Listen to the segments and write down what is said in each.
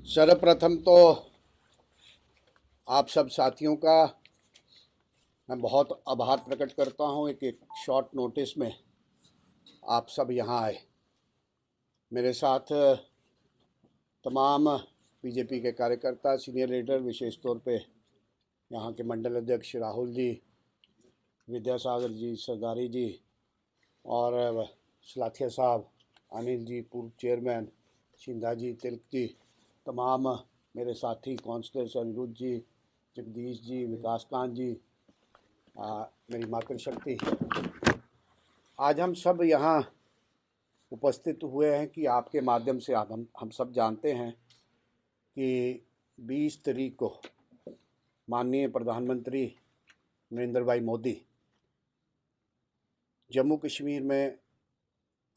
सर्वप्रथम तो आप सब साथियों का मैं बहुत आभार प्रकट करता हूं। एक शॉर्ट नोटिस में आप सब यहां आए। मेरे साथ तमाम बीजेपी के कार्यकर्ता, सीनियर लीडर, विशेष तौर पे यहां के मंडल अध्यक्ष राहुल जी, विद्यासागर जी, सरदारी जी और सलाथिया साहब, अनिल जी, पूर्व चेयरमैन, शिंदा जी, तिलक जी, तमाम मेरे साथी काउंसलर्स, अनिरुद्ध जी, जगदीश जी, विकास कांत जी, मेरी मातृशक्ति। आज हम सब यहाँ उपस्थित हुए हैं कि आपके माध्यम से हम सब जानते हैं कि 20 तारीख को माननीय प्रधानमंत्री नरेंद्र भाई मोदी जम्मू कश्मीर में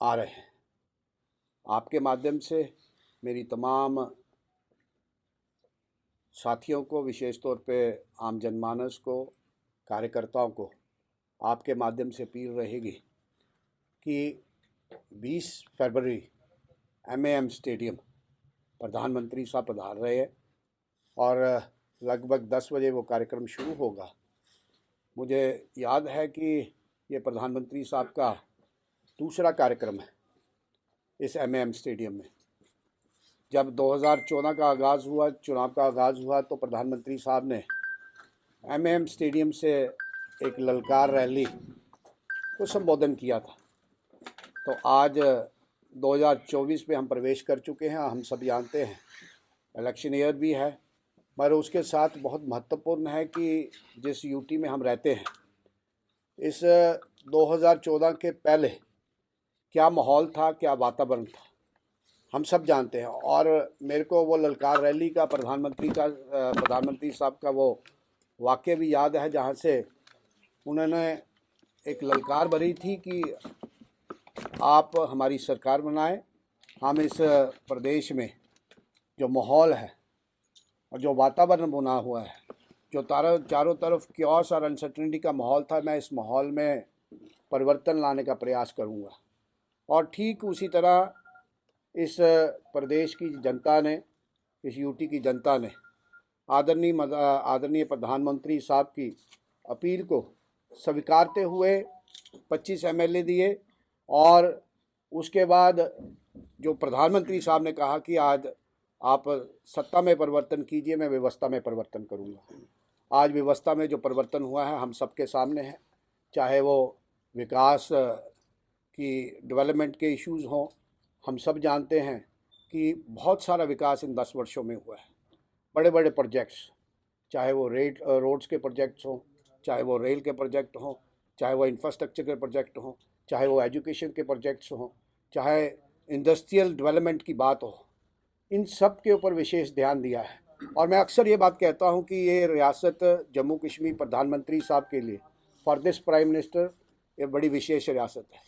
आ रहे हैं। आपके माध्यम से मेरी तमाम साथियों को, विशेष तौर पे आम जनमानस को, कार्यकर्ताओं को आपके माध्यम से अपील रहेगी कि 20 फरवरी MAM स्टेडियम प्रधानमंत्री साहब पधार रहे हैं और लगभग 10 बजे वो कार्यक्रम शुरू होगा। मुझे याद है कि ये प्रधानमंत्री साहब का दूसरा कार्यक्रम है इस MAM स्टेडियम में। जब 2014 का आगाज़ हुआ, चुनाव का आगाज़ हुआ, तो प्रधानमंत्री साहब ने MAM स्टेडियम से एक ललकार रैली को संबोधन किया था। तो आज 2024 में हम प्रवेश कर चुके हैं। हम सब जानते हैं इलेक्शन ईयर भी है, मगर उसके साथ बहुत महत्वपूर्ण है कि जिस यूटी में हम रहते हैं, इस 2014 के पहले क्या माहौल था, क्या वातावरण था, हम सब जानते हैं। और मेरे को वो ललकार रैली का प्रधानमंत्री साहब का वो वाक़या भी याद है, जहाँ से उन्होंने एक ललकार भरी थी कि आप हमारी सरकार बनाएं। हम इस प्रदेश में जो माहौल है और जो वातावरण बना हुआ है, जो चारों तरफ क्योस और अनसर्टेनिटी का माहौल था, मैं इस माहौल में परिवर्तन लाने का प्रयास करूंगा। और ठीक उसी तरह इस प्रदेश की जनता ने, इस यूटी की जनता ने आदरणीय प्रधानमंत्री साहब की अपील को स्वीकारते हुए 25 MLA दिए। और उसके बाद जो प्रधानमंत्री साहब ने कहा कि आज आप सत्ता में परिवर्तन कीजिए, मैं व्यवस्था में परिवर्तन करूंगा। आज व्यवस्था में जो परिवर्तन हुआ है हम सबके सामने है, चाहे वो विकास की डेवलपमेंट के इश्यूज़ हों। हम सब जानते हैं कि बहुत सारा विकास इन 10 वर्षों में हुआ है। बड़े बड़े प्रोजेक्ट्स, चाहे वो रोड्स के प्रोजेक्ट्स हों, चाहे वो रेल के प्रोजेक्ट हों, चाहे वो इंफ्रास्ट्रक्चर के प्रोजेक्ट हों, चाहे वो एजुकेशन के प्रोजेक्ट्स हों, चाहे इंडस्ट्रियल डेवलपमेंट की बात हो, इन सब के ऊपर विशेष ध्यान दिया है। और मैं अक्सर ये बात कहता हूँ कि ये रियासत जम्मू कश्मीर प्रधानमंत्री साहब के लिए, फॉर दिस प्राइम मिनिस्टर, ये बड़ी विशेष रियासत है।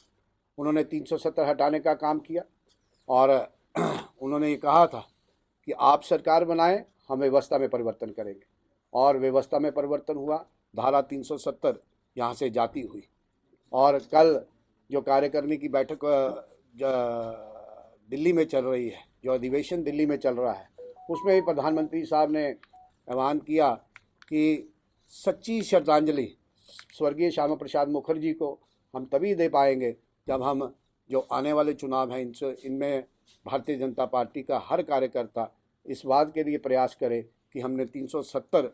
उन्होंने 370 हटाने का काम किया और उन्होंने ये कहा था कि आप सरकार बनाएं, हम व्यवस्था में परिवर्तन करेंगे। और व्यवस्था में परिवर्तन हुआ। धारा 370 यहाँ से जाती हुई। और कल जो कार्यकारिणी की बैठक दिल्ली में चल रही है, जो अधिवेशन दिल्ली में चल रहा है, उसमें भी प्रधानमंत्री साहब ने ऐलान किया कि सच्ची श्रद्धांजलि स्वर्गीय श्यामा प्रसाद मुखर्जी को हम तभी दे पाएंगे जब हम जो आने वाले चुनाव हैं इनमें भारतीय जनता पार्टी का हर कार्यकर्ता इस बात के लिए प्रयास करे कि हमने 370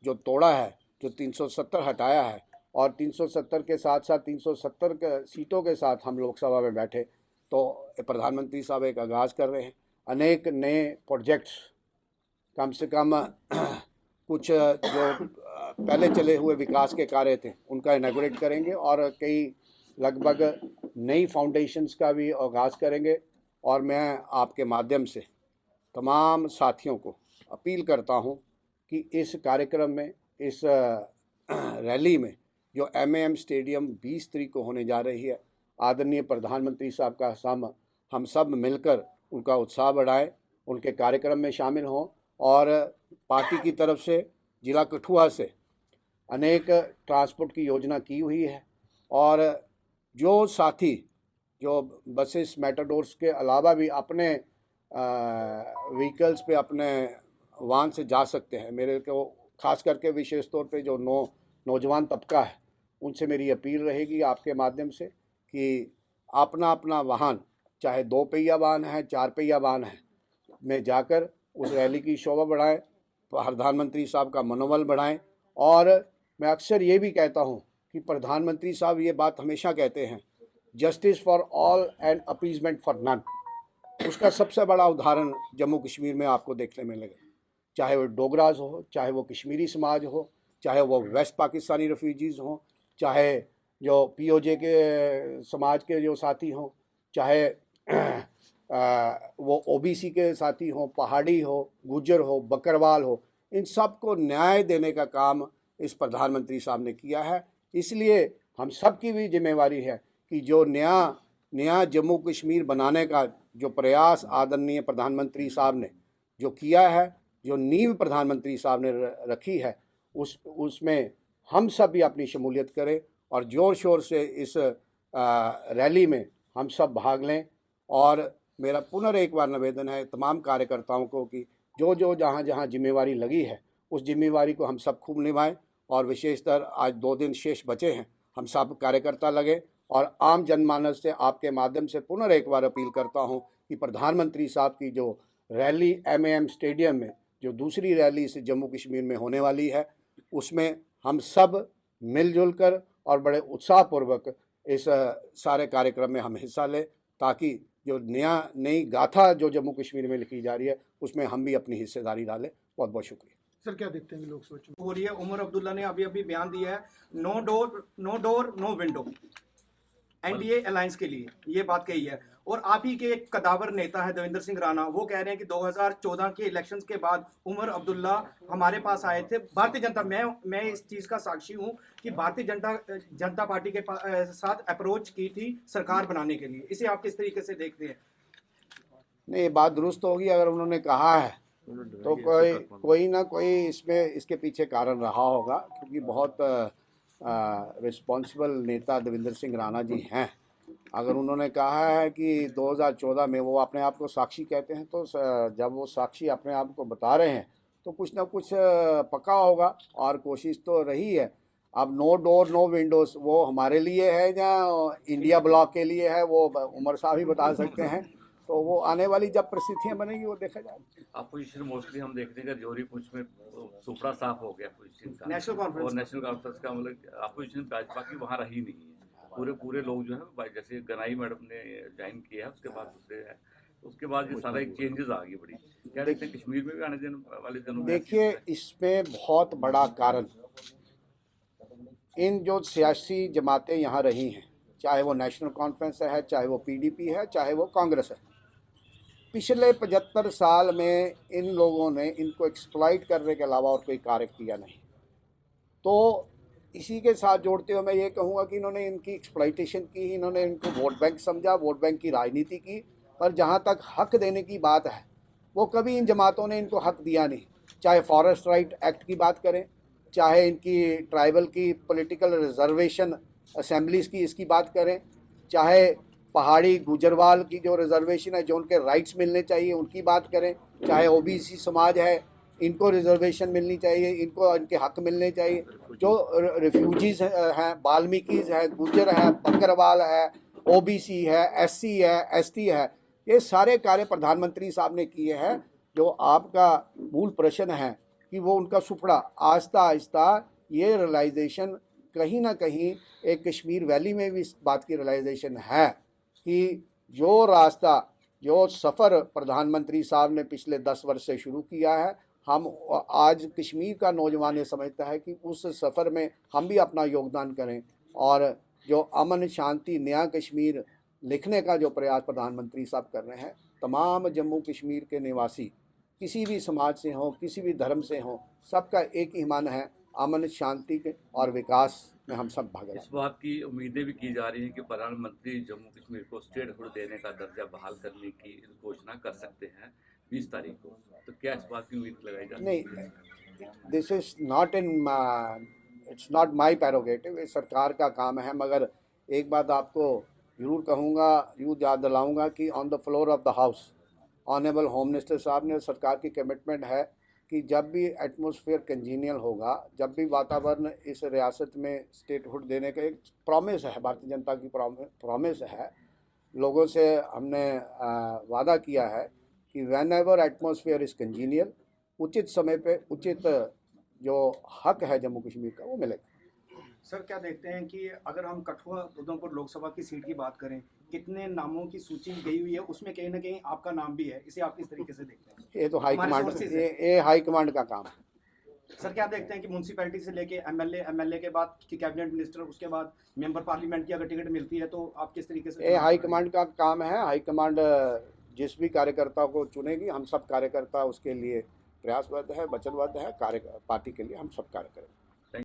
जो तोड़ा है, जो 370 हटाया है, और 370 के साथ साथ 370 सीटों के साथ हम लोकसभा में बैठे। तो प्रधानमंत्री साहब एक आगाज़ कर रहे हैं। अनेक नए प्रोजेक्ट्स, कम से कम कुछ जो पहले चले हुए विकास के कार्य थे उनका इनॉग्रेट करेंगे और कई लगभग नई फाउंडेशंस का भी आगाज़ करेंगे। और मैं आपके माध्यम से तमाम साथियों को अपील करता हूं कि इस कार्यक्रम में, इस रैली में जो MAM स्टेडियम 20 तारीख को होने जा रही है, आदरणीय प्रधानमंत्री साहब का हम सब मिलकर उनका उत्साह बढ़ाएं, उनके कार्यक्रम में शामिल हों। और पार्टी की तरफ से जिला कठुआ से अनेक ट्रांसपोर्ट की योजना की हुई है। और जो साथी जो बसेस, मेटाडोर्स के अलावा भी अपने व्हीकल्स पे अपने वाहन से जा सकते हैं। मेरे को खास करके विशेष तौर पे जो नौजवान तबका है उनसे मेरी अपील रहेगी आपके माध्यम से कि अपना अपना वाहन, चाहे 2 पहिया वाहन है, 4 पहिया वाहन है, में जाकर उस रैली की शोभा बढ़ाएं, प्रधानमंत्री साहब का मनोबल बढ़ाएं। और मैं अक्सर ये भी कहता हूँ कि प्रधानमंत्री साहब ये बात हमेशा कहते हैं, justice for all and appeasement for none. उसका सबसे बड़ा उदाहरण जम्मू कश्मीर में आपको देखने में लगे, चाहे वो डोगराज हो, चाहे वो कश्मीरी समाज हो, चाहे वो वेस्ट पाकिस्तानी रेफ्यूजीज़ हों, चाहे जो पीओजे के समाज के जो साथी हों, चाहे वो ओबीसी के साथी हों, पहाड़ी हो, गुज्जर हो, बकरवाल हो, इन सब को न्याय देने का काम इस प्रधानमंत्री साहब ने किया है। इसलिए हम सब की भी जिम्मेवारी है कि जो नया जम्मू कश्मीर बनाने का जो प्रयास आदरणीय प्रधानमंत्री साहब ने जो किया है, जो नींव प्रधानमंत्री साहब ने रखी है, उसमें हम सब भी अपनी शमूलियत करें और ज़ोर शोर से इस रैली में हम सब भाग लें। और मेरा पुनः एक बार निवेदन है तमाम कार्यकर्ताओं को कि जो जो जहाँ जहाँ जिम्मेवारी लगी है उस जिम्मेवारी को हम सब खूब निभाएं। और विशेषतर आज 2 दिन शेष बचे हैं, हम सब कार्यकर्ता लगे और आम जनमानस से आपके माध्यम से पुनः एक बार अपील करता हूं कि प्रधानमंत्री साहब की जो रैली एमएएम स्टेडियम में जो दूसरी रैली से जम्मू कश्मीर में होने वाली है, उसमें हम सब मिलजुल कर और बड़े उत्साहपूर्वक इस सारे कार्यक्रम में हम हिस्सा लें, ताकि जो नई गाथा जो जम्मू कश्मीर में लिखी जा रही है उसमें हम भी अपनी हिस्सेदारी डालें। बहुत बहुत शुक्रिया। सर, क्या देखते हैं लोग सोच हो रही है? उमर अब्दुल्ला ने अभी बयान दिया है, no door no window NDA alliance के लिए, ये बात कही है। और आप ही के एक कदावर नेता है देवेंद्र सिंह राणा, वो कह रहे हैं कि 2014 के इलेक्शंस के बाद उमर अब्दुल्ला हमारे पास आए थे। भारतीय जनता, मैं इस चीज का साक्षी हूं कि भारतीय जनता पार्टी के साथ अप्रोच की थी सरकार बनाने के लिए। इसे आप किस तरीके से देखते हैं? नहीं, ये बात दुरुस्त होगी अगर उन्होंने कहा है तो कोई ना कोई इसमें इसके पीछे कारण रहा होगा, क्योंकि बहुत रिस्पॉन्सिबल नेता देवेंद्र सिंह राणा जी हैं। अगर उन्होंने कहा है कि 2014 में वो अपने आप को साक्षी कहते हैं, तो जब वो साक्षी अपने आप को बता रहे हैं तो कुछ ना कुछ पक्का होगा और कोशिश तो रही है। अब नो डोर नो विंडोज वो हमारे लिए है या इंडिया ब्लॉक के लिए है, वो उमर साहब ही बता सकते हैं। तो वो आने वाली जब परिस्थितियां बनेगी वो देखा जाएगा। अपोजिशन मोस्टली हम देखते हैं कि जोरी पूछ में सुपड़ा साफ हो गया अपोजिशन का, नेशनल कॉन्फ्रेंस और नेशनल कॉन्फ्रेंस का मतलब अपोजिशन भाजपा की वहाँ रही नहीं है। पूरे लोग जो है, जैसे गनाई मैडम ने ज्वाइन किया है उसके बाद दूसरे है, उसके बाद ये सारा एक चेंजेस आ गई बड़ी। क्या देखते हैं कश्मीर में भी आने वाले दिनों में? देखिए, इसमें बहुत बड़ा कारण इन जो सियासी जमातें यहाँ रही हैं, चाहे वो नेशनल कॉन्फ्रेंस है, चाहे वो पीडीपी है, चाहे वो कांग्रेस है, पिछले 75 साल में इन लोगों ने इनको एक्सप्लॉइट करने के अलावा और कोई कार्य किया नहीं। तो इसी के साथ जोड़ते हुए मैं ये कहूँगा कि इन्होंने इनकी एक्सप्लॉइटेशन की, इन्होंने इनको वोट बैंक समझा, वोट बैंक की राजनीति की। पर जहाँ तक हक देने की बात है, वो कभी इन जमातों ने इनको हक दिया नहीं। चाहे फॉरेस्ट राइट एक्ट की बात करें, चाहे इनकी ट्राइबल की पॉलिटिकल रिजर्वेशन असेंबलीज़ की इसकी बात करें, चाहे पहाड़ी गुजरवाल की जो रिजर्वेशन है, जो उनके राइट्स मिलने चाहिए उनकी बात करें, चाहे ओबीसी समाज है, इनको रिजर्वेशन मिलनी चाहिए, इनको इनके हक मिलने चाहिए। जो रिफ्यूजीज़ हैं, वाल्मीकिज है, गुजर है, बकरवाल है, ओबीसी है, एससी है, एसटी है, ये सारे कार्य प्रधानमंत्री साहब ने किए हैं। जो आपका मूल प्रश्न है कि वो उनका सुपड़ा आहिस्ता आहिस्ता ये रियलाइजेशन कहीं ना कहीं एक कश्मीर वैली में भी इस बात की रियलाइजेशन है कि जो रास्ता, जो सफ़र प्रधानमंत्री साहब ने पिछले 10 वर्ष से शुरू किया है, हम आज कश्मीर का नौजवान ये समझता है कि उस सफ़र में हम भी अपना योगदान करें और जो अमन शांति नया कश्मीर लिखने का जो प्रयास प्रधानमंत्री साहब कर रहे हैं, तमाम जम्मू कश्मीर के निवासी किसी भी समाज से हों, किसी भी धर्म से हों, सबका एक ही मन है, अमन शांति के और विकास में हम सब भागीदार। इस बात की उम्मीदें भी की जा रही हैं कि प्रधानमंत्री जम्मू कश्मीर को स्टेटहुड देने का दर्जा बहाल करने की घोषणा कर सकते हैं 20 तारीख को। तो क्या इस बात की उम्मीद लगाई जा रही है? नहीं, this is not in, it's not my prerogative, ये सरकार का काम है। मगर एक बात आपको ज़रूर कहूँगा, यूँ याद दिलाऊँगा कि on the floor of the house honourable home minister साहब ने, सरकार की कमिटमेंट है कि जब भी एटमॉस्फेयर कंजीनियल होगा, जब भी वातावरण इस रियासत में स्टेटहुड देने का एक प्रॉमिस है, भारतीय जनता की प्रॉमिस है, लोगों से हमने वादा किया है कि when ever atmosphere is congenial, उचित समय पे उचित जो हक है जम्मू कश्मीर का वो मिलेगा। सर क्या देखते हैं कि अगर हम कठुआ उधमपुर लोकसभा की सीट की बात करें, कितने नामों की सूची गई हुई है, उसमें कहीं ना कहीं आपका नाम भी है, इसे आप किस तरीके से देखते हैं? ये तो हमारे हाईकमांड, sources है। ये हाईकमांड का काम है। सर क्या देखते हैं कि म्यूनसिपैलिटी से लेके एमएलए के बाद कि कैबिनेट मिनिस्टर, उसके बाद मेंबर पार्लियामेंट की अगर टिकट मिलती है तो आप किस तरीके से ये हाईकमांड का काम है। हाईकमांड जिस भी कार्यकर्ता को चुनेगी, हम सब कार्यकर्ता उसके लिए प्रयासबद्ध है, वचनबद्ध है, कार्य पार्टी के लिए हम सब कार्य करेंगे।